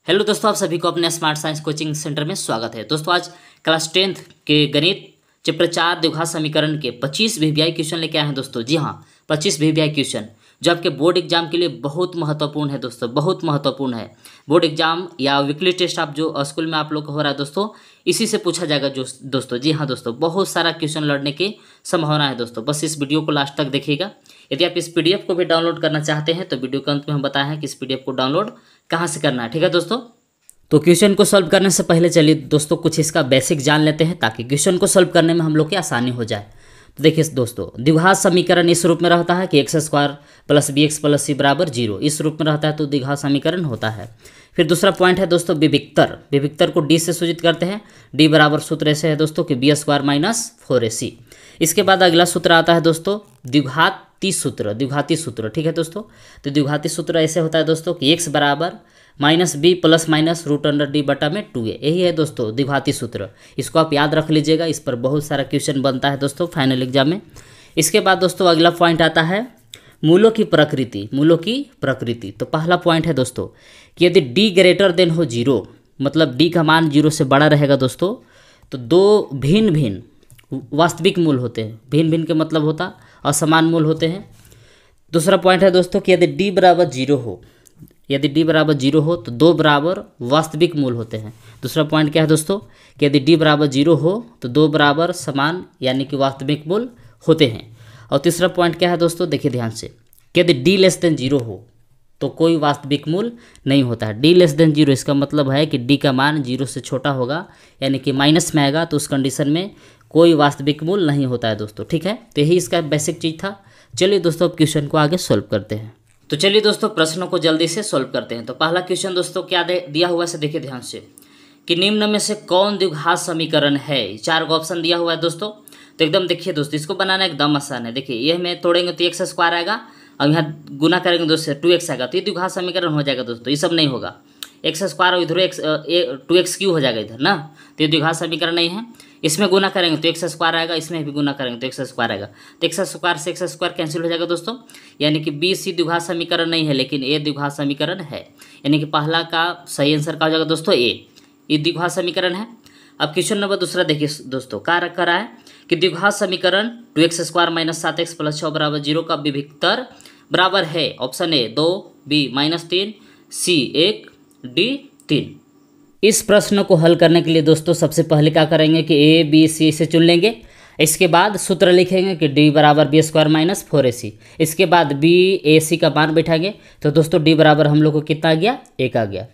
Hello दोस्तों, आप सभी को अपने स्मार्ट साइंस कोचिंग सेंटर में स्वागत है। दोस्तों आज क्लास 10th के गणित चैप्टर 4 द्विघात समीकरण के 25 वीवीआई क्वेश्चन लेके आए हैं दोस्तों। जी हाँ, 25 वीवीआई क्वेश्चन जो आपके बोर्ड एग्जाम के लिए बहुत महत्वपूर्ण है दोस्तों, बहुत महत्वपूर्ण है। बोर्ड एग्जाम या वीकली टेस्ट आप जो स्कूल में आप लोग का हो रहा है दोस्तों, इसी से पूछा जाएगा जो दोस्तों। जी हाँ दोस्तों, बहुत सारा क्वेश्चन लड़ने की संभावना है दोस्तों। बस इस वीडियो को लास्ट तक देखिएगा। यदि आप इस पीडीएफ को भी डाउनलोड करना चाहते हैं तो वीडियो के अंत में हम बताए हैं कि इस पीडीएफ को डाउनलोड कहाँ से करना है। ठीक है दोस्तों, तो क्वेश्चन को सॉल्व करने से पहले चलिए दोस्तों कुछ इसका बेसिक जान लेते हैं ताकि क्वेश्चन को सॉल्व करने में हम लोग की आसानी हो जाए। तो देखिए दोस्तों, द्विघात समीकरण इस रूप में रहता है कि x² + bx + c = 0। इस रूप में रहता है तो द्विघात समीकरण होता है। फिर दूसरा पॉइंट है दोस्तों विविक्तर। विविक्तर को d से सूचित करते हैं। d बराबर सूत्र ऐसे है दोस्तों कि b² - 4ac। इसके बाद अगला सूत्र आता है दोस्तों द्विघाती सूत्र। द्विघाती सूत्र, ठीक है दोस्तों। तो द्विघाती सूत्र ऐसे होता है दोस्तों कि x बराबर -b ± √d/2a। यही है दोस्तों द्विघाती सूत्र। इसको आप याद रख लीजिएगा, इस पर बहुत सारा क्वेश्चन बनता है दोस्तों फाइनल एग्जाम में। इसके बाद दोस्तों अगला पॉइंट आता है मूलों की प्रकृति। मूलों की प्रकृति, तो पहला पॉइंट है दोस्तों कि यदि d > हो 0, मतलब d का मान 0 से बड़ा रहेगा दोस्तों, तो दो भिन्न भिन्न वास्तविक मूल होते हैं। भिन्न भिन्न के मतलब होता असमान मूल होते हैं। दूसरा पॉइंट है दोस्तों कि यदि d = 0 हो, यदि d = 0 हो तो दो बराबर वास्तविक मूल होते हैं। दूसरा पॉइंट क्या है दोस्तों कि यदि d = 0 हो तो दो बराबर समान यानी कि वास्तविक मूल होते हैं। और तीसरा पॉइंट क्या है दोस्तों, देखिए ध्यान से कि यदि d < 0 हो तो कोई वास्तविक मूल नहीं होता है। d < 0 इसका मतलब है कि d का मान 0 से छोटा होगा यानी कि माइनस में आएगा, तो उस कंडीशन में कोई वास्तविक मूल नहीं होता है दोस्तों। ठीक है, तो यही इसका बेसिक चीज़ था। चलिए दोस्तों अब क्वेश्चन को आगे सोल्व करते हैं। तो चलिए दोस्तों प्रश्नों को जल्दी से सॉल्व करते हैं। तो पहला क्वेश्चन दोस्तों क्या दिया हुआ है से देखिए ध्यान से कि निम्न में से कौन द्विघात समीकरण है। 4 को ऑप्शन दिया हुआ है दोस्तों। तो एकदम देखिए दोस्तों, इसको बनाना एकदम आसान है। देखिए ये में तोड़ेंगे तो x² आएगा और यहाँ गुना करेंगे दोस्तों 2x आएगा, तो ये द्विघात समीकरण हो जाएगा दोस्तों। ये सब नहीं होगा, x² और इधर 2x³ हो जाएगा इधर ना, तो ये द्विघात समीकरण नहीं है। इसमें गुना करेंगे तो x² आएगा, इसमें भी गुना करेंगे तो x² आएगा, तो x² से x² कैंसिल हो जाएगा दोस्तों। यानी कि बी सी द्विघात समीकरण नहीं है लेकिन ए द्विघात समीकरण है। यानी कि पहला का सही आंसर क्या हो जाएगा दोस्तों, ए। ये द्विघात समीकरण है। अब क्वेश्चन नंबर दूसरा देखिए दोस्तों, क्या रखा रहा है कि द्विघात समीकरण 2x² - 7x + 6 = 0 का विविक्तर बराबर है। Option A 2, B -3, C 1, D 3। इस प्रश्न को हल करने के लिए दोस्तों सबसे पहले क्या करेंगे कि ए बी सी से चुन लेंगे। इसके बाद सूत्र लिखेंगे कि d बराबर b² - 4ac। इसके बाद b a c का मान बैठाएंगे तो दोस्तों d बराबर हम लोग को कितना आ गया, 1 आ गया।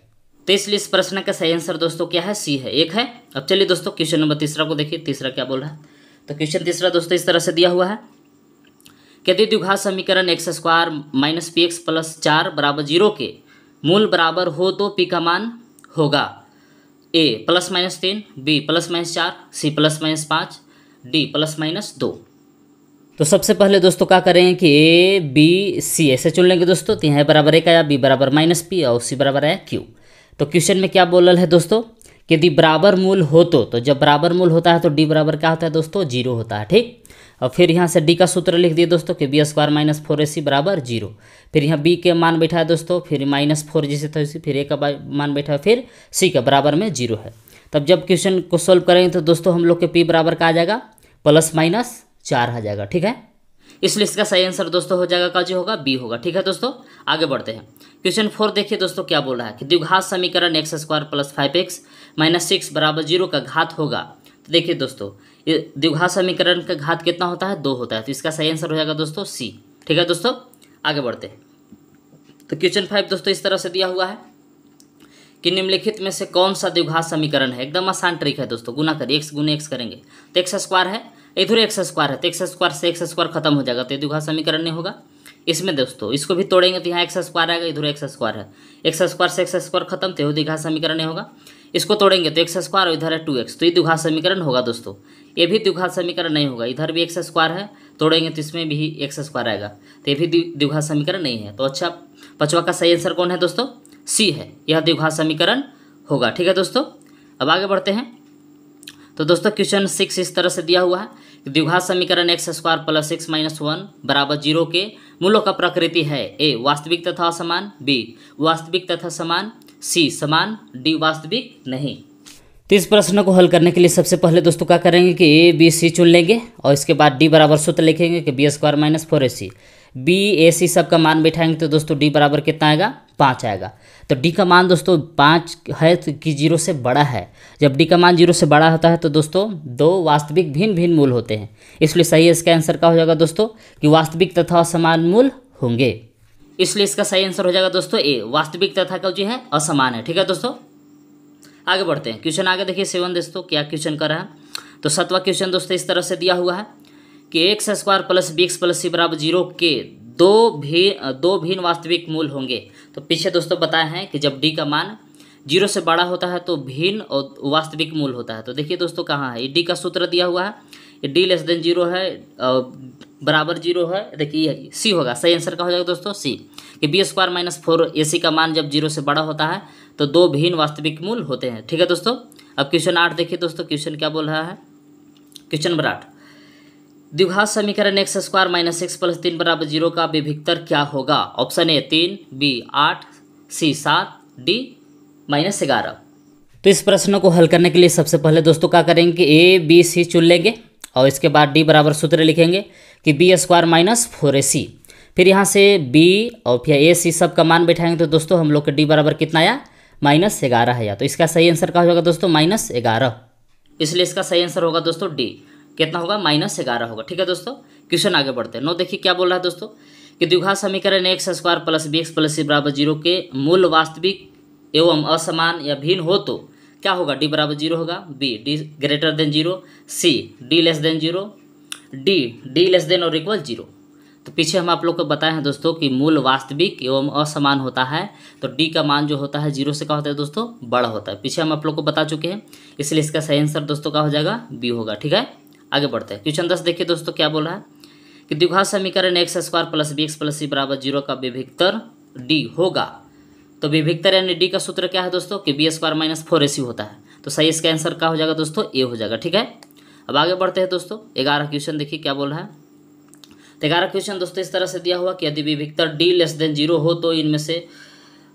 तो इसलिए इस प्रश्न का सही आंसर दोस्तों क्या है, सी है, 1 है। अब चलिए दोस्तों क्वेश्चन नंबर तीसरा को देखिए, तीसरा क्या बोल रहा है। तो क्वेश्चन तीसरा दोस्तों इस तरह से दिया हुआ है कि यदि द्विघात समीकरण x² - px + 4 = 0 के मूल बराबर हो तो p का मान होगा a +-3, b +-4, c +-5, d +-2। तो सबसे पहले दोस्तों क्या करेंगे कि ए बी सी ऐसे चुन लेंगे दोस्तों। तो यहाँ बराबर 1 आया, बी बराबर -p और सी बराबर आया q। तो क्वेश्चन में क्या बोल रहा है दोस्तों कि यदि बराबर मूल हो तो जब बराबर मूल होता है तो d बराबर क्या होता है दोस्तों, 0 होता है। ठीक, और फिर यहाँ से d का सूत्र लिख दिए दोस्तों कि b² - 4ac = 0। फिर यहाँ b के मान बैठा है दोस्तों, फिर -4 जैसे था उसी, फिर a का मान बैठा है, फिर c का बराबर में 0 है। तब जब क्वेश्चन को सोल्व करेंगे तो दोस्तों हम लोग के p बराबर का आ जाएगा +-4 आ जाएगा। ठीक है, इसलिए इसका सही आंसर दोस्तों हो जाएगा, का जो होगा बी होगा। ठीक है दोस्तों, आगे बढ़ते हैं। क्वेश्चन 4 देखिए दोस्तों क्या बोल रहा है कि द्विघात समीकरण x² + 5x - 6 = 0 का घात होगा। तो देखिए दोस्तों ये द्विघात समीकरण का घात कितना होता है, 2 होता है। तो इसका सही आंसर हो जाएगा दोस्तों सी। ठीक है दोस्तों, आगे बढ़ते हैं। तो क्वेश्चन 5 दोस्तों इस तरह से दिया हुआ है कि निम्नलिखित में से कौन सा द्विघात समीकरण है। एकदम आसान ट्रिक है दोस्तों, गुना करिए, x × x करेंगे तो x² है, इधर x² है, तो x² से x² खत्म हो जाएगा, तो द्विघात समीकरण नहीं होगा। इसमें दोस्तों इसको भी तोड़ेंगे तो यहाँ x² आएगा, इधर x² है, x² से x² खत्म, तो द्विघात समीकरण नहीं होगा। इसको तोड़ेंगे तो x² और इधर है 2x, तो ये द्विघात समीकरण होगा दोस्तों। ये भी द्विघात समीकरण नहीं होगा, इधर भी x² है, तोड़ेंगे तो इसमें भी x² आएगा, तो ये भी द्विघात समीकरण नहीं है। तो अच्छा, पांचवा का सही आंसर कौन है दोस्तों, सी है, यह द्विघात समीकरण होगा। ठीक है दोस्तों, अब आगे बढ़ते हैं। तो दोस्तों क्वेश्चन 6 इस तरह से दिया हुआ है कि द्विघात समीकरण x² + x - 1 = 0 के मूलों का प्रकृति है। ए वास्तविक तथा असमान, बी वास्तविक तथा समान, सी समान, डी वास्तविक नहीं। तो इस प्रश्न को हल करने के लिए सबसे पहले दोस्तों क्या करेंगे कि ए बी सी चुन लेंगे और इसके बाद डी बराबर सूत्र लिखेंगे कि B square minus 4ac। B A C सब का मान बैठाएंगे तो दोस्तों डी बराबर कितना आएगा, 5 आएगा। तो डी का मान दोस्तों 5 है तो कि 0 से बड़ा है। जब डी का मान 0 से बड़ा होता है तो दोस्तों दो वास्तविक भिन्न भिन्न मूल होते हैं, इसलिए सही इसका आंसर क्या हो जाएगा दोस्तों कि वास्तविक तथा असमान मूल होंगे। इसलिए इसका सही आंसर हो जाएगा दोस्तों ए, वास्तविक तथा का जो है असमान है। ठीक है दोस्तों, आगे बढ़ते हैं। क्वेश्चन आगे देखिए 7 दोस्तों क्या क्वेश्चन कर रहा है। तो 7वां क्वेश्चन दोस्तों इस तरह से दिया हुआ है कि X square plus B X plus C बराबर 0 के दो भिन्न वास्तविक मूल होंगे। तो पीछे दोस्तों बताए हैं कि जब डी का मान 0 से बड़ा होता है तो भिन्न और वास्तविक मूल होता है। तो देखिए दोस्तों कहाँ है, डी का सूत्र दिया हुआ है, ये डी लेस देन 0 है बराबर 0 है। देखिए सी होगा, सही आंसर का हो जाएगा दोस्तों सी, कि बी स्क्वायर माइनस 4ac का मान जब 0 से बड़ा होता है तो दो भिन्न वास्तविक मूल होते हैं। ठीक है दोस्तों, अब क्वेश्चन 8 देखिए दोस्तों, क्वेश्चन क्या बोल रहा है। क्वेश्चन नंबर 8, द्विघात समीकरण X square minus X plus 3 बराबर 0 का विभिक्तर क्या होगा। Option A 3, B 8, C 7, D -11। तो इस प्रश्न को हल करने के लिए सबसे पहले दोस्तों क्या करेंगे कि ए बी सी चुन लेंगे और इसके बाद डी बराबर सूत्र लिखेंगे कि बी स्क्वायर माइनस 4ac। फिर यहाँ से बी और फिर ए सी सब का मान बैठाएंगे तो दोस्तों हम लोग के डी बराबर कितना आया, -11 है। या तो इसका सही आंसर क्या होगा दोस्तों, -11। इसलिए इसका सही आंसर होगा दोस्तों डी, कितना होगा, -11 होगा। ठीक है दोस्तों, क्वेश्चन आगे बढ़ते हैं। 9 देखिए क्या बोल रहा है दोस्तों कि द्विघात समीकरण X square plus B X plus C बराबर 0 के मूल वास्तविक एवं असमान या भिन्न हो तो क्या होगा, डी बराबर 0 होगा, B D greater than 0, C D less than 0, D D less than और इक्वल 0। तो पीछे हम आप लोग को बताए हैं दोस्तों कि मूल वास्तविक एवं असमान होता है तो डी का मान जो होता है 0 से क्या होता है दोस्तों, बड़ा होता है। पीछे हम आप लोग को बता चुके हैं, इसलिए इसका सही आंसर दोस्तों क्या हो जाएगा, बी होगा। ठीक है, आगे बढ़ते हैं। क्वेश्चन 10 देखिए दोस्तों क्या बोला है कि द्विघात समीकरण X square plus B X plus C बराबर 0 का विभिक्तर डी होगा। तो विभिक्तर यानी डी का सूत्र क्या है दोस्तों कि बी स्क्वायर माइनस 4ac होता है। तो सही इसका आंसर क्या हो जाएगा दोस्तों, ए हो जाएगा। ठीक है, अब आगे बढ़ते हैं दोस्तों। 11 क्वेश्चन देखिए क्या बोल रहा है। तो 11 क्वेश्चन दोस्तों इस तरह से दिया हुआ कि यदि विभिक्तर डी लेस देन 0 हो तो इनमें से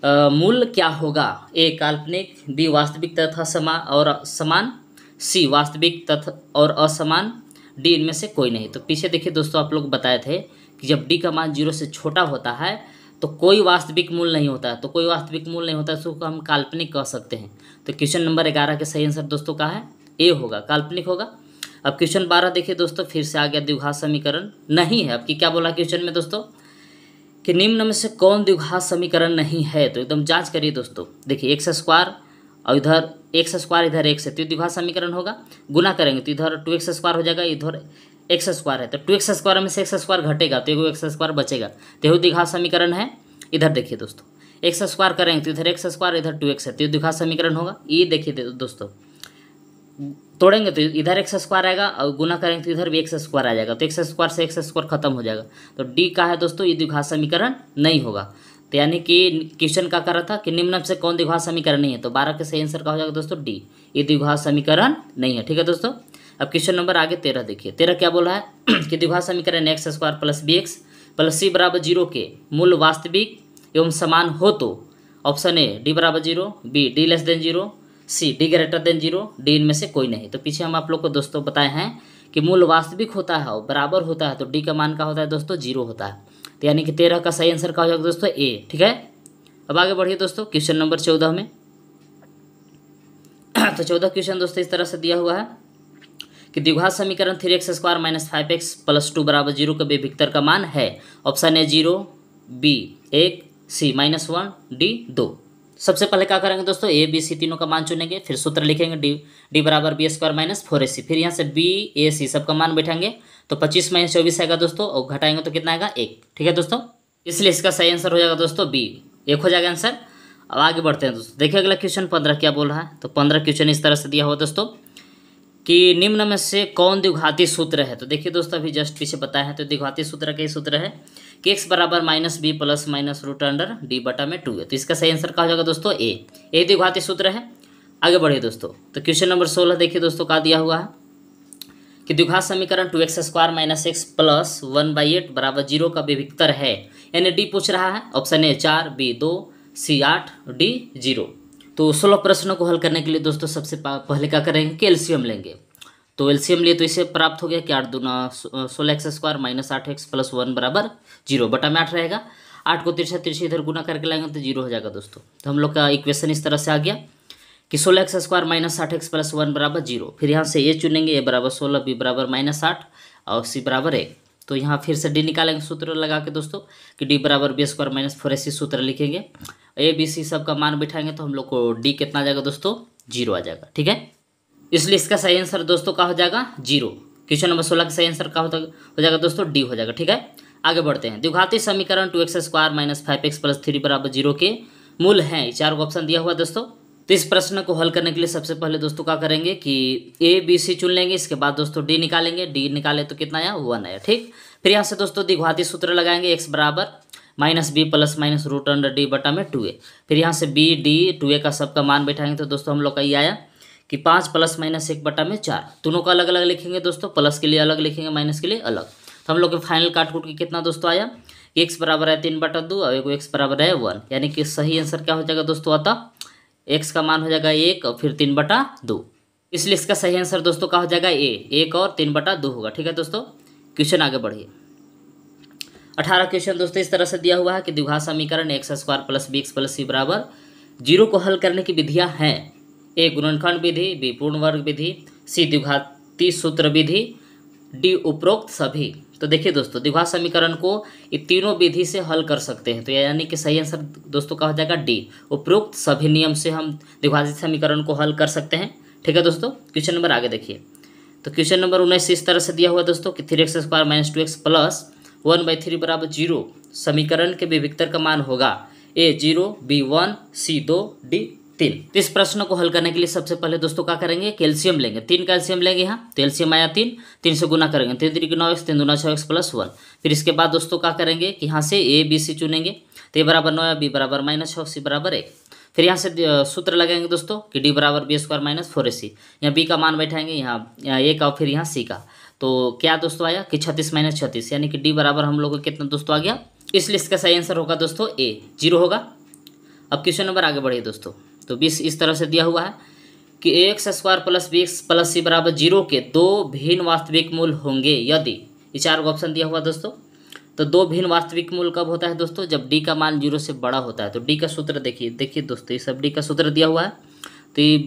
मूल क्या होगा, ए काल्पनिक, बी वास्तविक तथा समान, सी वास्तविक तथा और असमान, डी इनमें से कोई नहीं। तो पीछे देखिए दोस्तों आप लोग बताए थे कि जब डी का मान 0 से छोटा होता है तो कोई वास्तविक मूल नहीं होता है। तो कोई वास्तविक मूल नहीं होता है तो हम काल्पनिक कह सकते हैं। तो क्वेश्चन नंबर 11 के सही आंसर दोस्तों का है ए होगा, काल्पनिक होगा। अब क्वेश्चन 12 देखिए दोस्तों, फिर से आ गया द्विघात समीकरण नहीं है। अब की क्या बोला क्वेश्चन में दोस्तों कि निम्न में से कौन द्विघात समीकरण नहीं है। तो एकदम जांच करिए दोस्तों। देखिए एक्स स्क्वायर और इधर एक्स स्क्वायर इधर एक्स है तो द्विघात समीकरण होगा, गुना करेंगे तो इधर 2x स्क्वायर हो जाएगा, इधर एक्स स्क्वायर है तो 2x स्क्वायर में से एक्स स्क्वायर घटेगा तो एगो एक्स स्क्वायर बचेगा, तो यही द्विघात समीकरण है। इधर देखिए दोस्तों एक्स स्क्वायर करेंगे तो इधर एक्स स्क्वायर इधर 2x है तो द्विघात समीकरण होगा। ये देखिए दोस्तों तोड़ेंगे तो इधर एक्स स्क्वायर आएगा और गुना करेंगे तो इधर भी एक्स स्क्वायर आ जाएगा, तो एक्स स्क्वायर से एक्स स्क्वायर खत्म हो जाएगा। तो डी का है दोस्तों, ये द्विघात समीकरण नहीं होगा। तो यानी कि क्वेश्चन का कर रहा था कि निम्न से कौन द्विघात समीकरण नहीं है, तो 12 के सही आंसर का हो जाएगा दोस्तों डी, ये द्विघात समीकरण नहीं है। ठीक है दोस्तों, अब क्वेश्चन नंबर आगे 13 देखिए। 13 क्या बोला है कि द्विघात समीकरण X square plus B X plus C बराबर 0 के मूल वास्तविक एवं समान हो तो ऑप्शन ए डी बराबर 0, B D less than 0, C D greater than 0, D इनमें से कोई नहीं। तो पीछे हम आप लोग को दोस्तों बताए हैं कि मूल वास्तविक होता है और बराबर होता है तो डी का मान का होता है दोस्तों 0 होता है। तो यानी कि 13 का सही आंसर का हो जाएगा दोस्तों ए। ठीक है, अब आगे बढ़िए दोस्तों क्वेश्चन नंबर 14 में। तो 14 क्वेश्चन दोस्तों इस तरह से दिया हुआ है कि द्विघात समीकरण 3x square minus 5x plus 2 बराबर 0 का विभिक्तर का मान है। Option A 0, B 1, C -1, D 2। सबसे पहले क्या करेंगे दोस्तों, ए बी सी तीनों का मान चुनेंगे, फिर सूत्र लिखेंगे डी बराबर बी स्क्वायर माइनस 4ac। फिर यहाँ से बी ए सी सबका मान बैठाएंगे तो 25 - 24 आएगा दोस्तों, और घटाएंगे तो कितना आएगा 1। ठीक है दोस्तों, इसलिए इसका सही आंसर हो जाएगा दोस्तों बी, 1 हो जाएगा आंसर। अब आगे बढ़ते हैं दोस्तों, देखिए अगला क्वेश्चन 15 क्या बोल रहा है। तो 15 क्वेश्चन इस तरह से दिया हुआ दोस्तों कि निम्न में से कौन द्विघाती सूत्र है। तो देखिए दोस्तों अभी जस्ट पीछे बताया है, तो द्विघाती सूत्र का ही सूत्र है कि x बराबर -b plus minus root under D बटा में 2 है। तो इसका सही आंसर क्या हो जाएगा दोस्तों ए, ये द्विघाती सूत्र है। आगे बढ़िए दोस्तों, तो क्वेश्चन नंबर 16 देखिए दोस्तों क्या दिया हुआ है कि द्विघात समीकरण 2x square minus x plus 1/8 बराबर 0 का विभिक्तर है। यानी डी पूछ रहा है। Option A 4, B 2, C 8, D 0। तो 16 प्रश्नों को हल करने के लिए दोस्तों सबसे पहले क्या करेंगे कि एलसीएम लेंगे। तो एलसीएम लिए तो इसे प्राप्त हो गया कि 8 दूना 16x² माइनस 8x प्लस 1 बराबर 0 बटा में 8 रहेगा। 8 को तिरछा तिरछी इधर गुना करके लाएंगे तो 0 हो जाएगा दोस्तों। तो हम लोग का इक्वेशन इस तरह से आ गया कि 16x² माइनस 8x प्लस 1 बराबर 0। फिर यहाँ से ए चुनेंगे, ए बराबर 16, बी बराबर -8 और सी बराबर 1। तो यहाँ फिर से डी निकालेंगे सूत्र लगा के दोस्तों कि डी बराबर b² माइनस 4ac सूत्र लिखेंगे। ए बी सी सब का मान बिठाएंगे तो हम लोग को डी कितना आ जाएगा दोस्तों 0 आ जाएगा। ठीक है, इसलिए इसका सही आंसर दोस्तों क्या हो जाएगा 0। क्वेश्चन नंबर 16 का सही आंसर क्या हो जाएगा दोस्तों डी हो जाएगा। ठीक है, आगे बढ़ते हैं। द्विघाती समीकरण 2x² माइनस 5x प्लस 3 बराबर 0 के मूल हैं। 4 को ऑप्शन दिया हुआ दोस्तों। तो इस प्रश्न को हल करने के लिए सबसे पहले दोस्तों क्या करेंगे कि ए बी सी चुन लेंगे। इसके बाद दोस्तों डी निकालेंगे, डी निकाले तो कितना आया 1 आया। ठीक, फिर यहाँ से दोस्तों द्विघाती सूत्र लगाएंगे, x बराबर minus B plus minus root under D बटा में 2a। फिर यहाँ से बी डी 2a का सबका मान बैठाएंगे तो दोस्तों हम लोग का ये आया कि 5 प्लस माइनस 1 बटा में 4। दोनों का अलग अलग लिखेंगे दोस्तों, प्लस के लिए अलग लिखेंगे, माइनस के लिए अलग। तो हम लोग के फाइनल काट कूट के कितना दोस्तों आया कि x बराबर है 3/2 और एक x बराबर है 1, यानी कि सही आंसर क्या हो जाएगा दोस्तों अतः x का मान हो जाएगा 1 और फिर 3/2। इसलिए इसका सही आंसर दोस्तों क्या हो जाएगा ए 1 और 3/2 होगा। ठीक है दोस्तों, क्वेश्चन आगे बढ़िए। 18 क्वेश्चन दोस्तों इस तरह से दिया हुआ है कि द्विघात समीकरण x² plus bx plus c बराबर 0 को हल करने की विधियां हैं। ए गुणनखंड विधि, बी पूर्ण वर्ग विधि, सी द्विघाती सूत्र विधि, डी उपरोक्त सभी। तो देखिए दोस्तों द्विघात समीकरण को ये तीनों विधि से हल कर सकते हैं। तो यानी कि सही आंसर दोस्तों क्या हो जाएगा डी, उपरोक्त सभी नियम से हम द्विघाती समीकरण को हल कर सकते हैं। ठीक है दोस्तों, क्वेश्चन नंबर आगे देखिए। तो क्वेश्चन नंबर 19 इस तरह से दिया हुआ दोस्तों कि 3x² माइनस 2x प्लस 1/3 बराबर 0 समीकरण के विविक्तर का मान होगा ए 0, बी 1, सी 2, डी 3। तो इस प्रश्न को हल करने के लिए सबसे पहले दोस्तों क्या करेंगे कैल्शियम लेंगे। 3 कैल्शियम लेंगे यहाँ, तो एलसीएम आया 3 से गुना करेंगे 3 3 9x 3 दूना 6x प्लस 1। फिर इसके बाद दोस्तों क्या करेंगे कि यहाँ से ए बी सी चुनेंगे, तो ए बराबर 9 बी बराबर -6 सी बराबर 1। फिर यहाँ से सूत्र लगाएंगे दोस्तों कि डी बराबर b² माइनस 4ac। यहाँ बी का मान बैठाएंगे, यहाँ ए का और फिर यहाँ सी का। तो क्या दोस्तों आया कि 36 माइनस 36, यानी कि डी बराबर हम लोग को कितना दोस्तों आ गया। इसलिए इसका सही आंसर होगा दोस्तों ए 0 होगा। अब क्वेश्चन नंबर आगे बढ़िए दोस्तों। तो 20 इस तरह से दिया हुआ है कि ax² plus bx plus c बराबर 0 के 2 भिन्न वास्तविक मूल होंगे यदि। ये 4 ऑप्शन दिया हुआ दोस्तों। तो 2 भिन्न वास्तविक मूल कब होता है दोस्तों जब d का मान 0 से बड़ा होता है। तो d का सूत्र देखिए दोस्तों, ये सब d का सूत्र दिया हुआ है। तो ये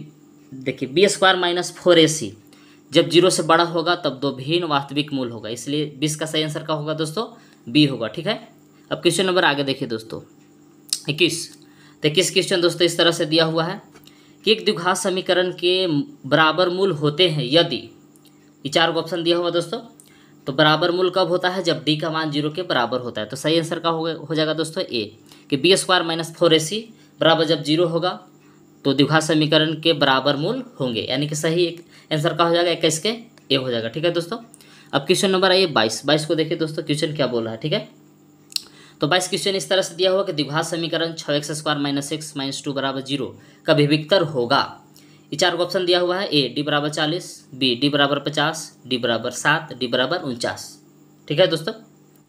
देखिए b² माइनस 4ac जब 0 से बड़ा होगा तब 2 भिन्न वास्तविक मूल होगा, इसलिए 20 का सही आंसर क्या होगा दोस्तों बी होगा। ठीक है, अब क्वेश्चन नंबर आगे देखिए दोस्तों 21। तो 21 क्वेश्चन दोस्तों इस तरह से दिया हुआ है कि एक द्विघात समीकरण के बराबर मूल होते हैं यदि। ये 4 ऑप्शन दिया हुआ दोस्तों। तो बराबर मूल कब होता है जब डी का मान 0 के बराबर होता है। तो सही आंसर का हो जाएगा दोस्तों ए कि b² माइनस 4ac बराबर जब 0 होगा तो द्विघात समीकरण के बराबर मूल होंगे, यानी कि सही एक आंसर का हो जाएगा 21 के ए हो जाएगा। ठीक है दोस्तों, अब क्वेश्चन नंबर आइए 22 को देखिए दोस्तों क्वेश्चन क्या बोल रहा है। ठीक है, तो 22 क्वेश्चन इस तरह से दिया हुआ कि द्विघात समीकरण 6x² माइनस x माइनस 2 बराबर 0 का विविक्तर होगा। ये 4 ऑप्शन दिया हुआ है ए डी बराबर 40, बी डी बराबर 50, डी बराबर 7, डी बराबर 49। ठीक है दोस्तों,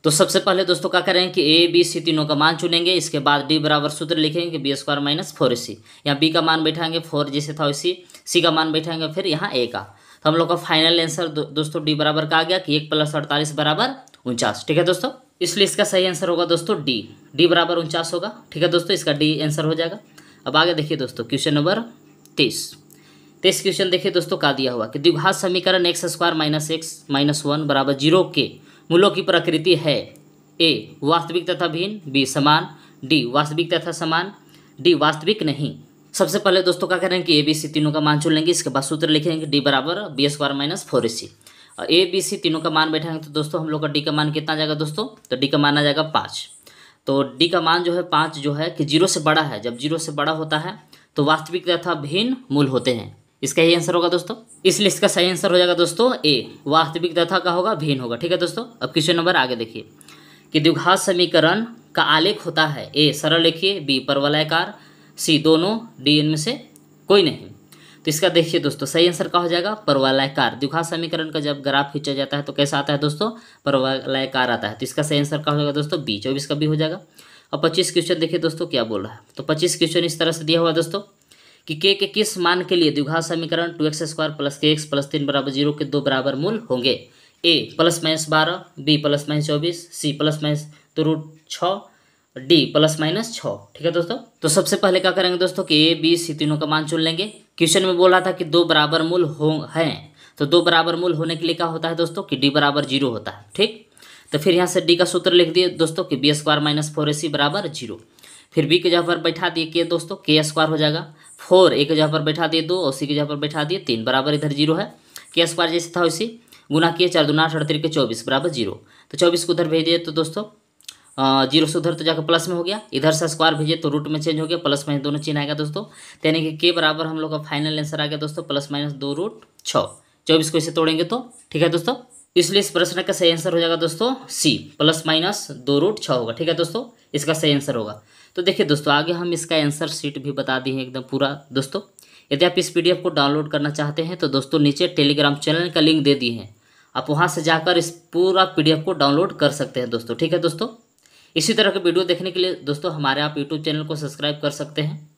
तो सबसे पहले दोस्तों क्या करेंगे कि ए बी सी तीनों का मान चुनेंगे। इसके बाद डी बराबर सूत्र लिखेंगे b² माइनस 4ac। यहाँ बी का मान बैठाएंगे 4 जैसे था वैसी, सी का मान बैठाएंगे फिर यहाँ ए का। तो हम लोग का फाइनल आंसर दोस्तों डी बराबर का आ गया कि 1 + 48 बराबर 49। ठीक है दोस्तों, इसलिए इसका सही आंसर होगा दोस्तों डी बराबर 49 होगा। ठीक है दोस्तों, इसका डी आंसर हो जाएगा। अब आगे देखिए दोस्तों क्वेश्चन नंबर 23 क्वेश्चन देखिए दोस्तों का दिया हुआ कि द्विघात समीकरण x² माइनस x माइनस 1 बराबर 0 के मूलों की प्रकृति है ए वास्तविक तथा भिन्न, बी समान, डी वास्तविक तथा समान, डी वास्तविक नहीं। सबसे पहले दोस्तों क्या करेंगे कि ए बी सी तीनों का मान चुन लेंगे। इसके बाद सूत्र लिखेंगे डी बराबर b² माइनस 4ac। और ए बी सी तीनों का मान बैठाएंगे तो दोस्तों हम लोग का डी का मान कितना आ जाएगा दोस्तों, तो डी का मान आ जाएगा 5। तो डी का मान जो है 5 जो है कि 0 से बड़ा है, जब 0 से बड़ा होता है तो वास्तविक तथा भिन्न मूल होते हैं। इसका यही आंसर होगा दोस्तों, इसलिए इसका सही आंसर हो जाएगा दोस्तों ए वास्तविक तथा का होगा भिन्न होगा। ठीक है दोस्तों, अब क्वेश्चन नंबर आगे देखिए कि द्विघात समीकरण का आलेख होता है ए सरल रेखीय, बी परवलयाकार, सी दोनों, डी इनमें से कोई नहीं। तो इसका देखिए दोस्तों सही आंसर क्या हो जाएगा परवलयाकार। द्विघात समीकरण का जब ग्राफ खींचा जाता है तो कैसा आता है दोस्तों परवलयाकार आता है। तो इसका सही आंसर क्या हो जाएगा दोस्तों बी 24 का भी हो जाएगा। अब 25 क्वेश्चन देखिए दोस्तों क्या बोल रहा है। तो 25 क्वेश्चन इस तरह से दिया हुआ दोस्तों कि के किस मान के लिए द्विघात समीकरण 2x² + kx + 3 = 0 के दो बराबर मूल होंगे। ए +-12, बी +-24, सी +-2√6, डी +-6। ठीक है दोस्तों। तो सबसे पहले क्या करेंगे दोस्तों कि ए बी सी तीनों का मान चुन लेंगे। क्वेश्चन में बोल रहा था कि दो बराबर मूल हो हैं, तो दो बराबर मूल होने के लिए क्या होता है दोस्तों कि डी बराबर 0 होता है। ठीक, तो फिर यहाँ से डी का सूत्र लिख दिए दोस्तों कि b² - 4ac = 0। फिर b की जगह पर बैठा दिए के दोस्तों k² हो जाएगा। 4 a की जगह पर बैठा दिए 2 और c की जगह पर बैठा दिए 3 बराबर इधर 0 है। k² जैसे था वैसे गुना किए 4 दूना 8 3 के 24 बराबर 0। तो 24 को उधर भेज दिए तो दोस्तों 0 से उधर तो जाकर प्लस में हो गया, इधर से स्क्वायर भेजिए तो रूट में चेंज हो गया, प्लस माइनस दोनों चिन्ह आएगा दोस्तों। यानी कि के बराबर हम लोग का फाइनल आंसर आ गया दोस्तों +-2√6। 24 को इसे तोड़ेंगे तो ठीक है दोस्तों, इसलिए इस प्रश्न का सही आंसर हो जाएगा दोस्तों सी +-2√6 होगा। ठीक है दोस्तों, इसका सही आंसर होगा। तो देखिए दोस्तों आगे हम इसका आंसर शीट भी बता दिए हैं एकदम पूरा दोस्तों। यदि आप इस PDF को डाउनलोड करना चाहते हैं तो दोस्तों नीचे टेलीग्राम चैनल का लिंक दे दिए हैं, आप वहाँ से जाकर इस पूरा PDF को डाउनलोड कर सकते हैं दोस्तों। ठीक है दोस्तों, इसी तरह के वीडियो देखने के लिए दोस्तों हमारे आप यूट्यूब चैनल को सब्सक्राइब कर सकते हैं।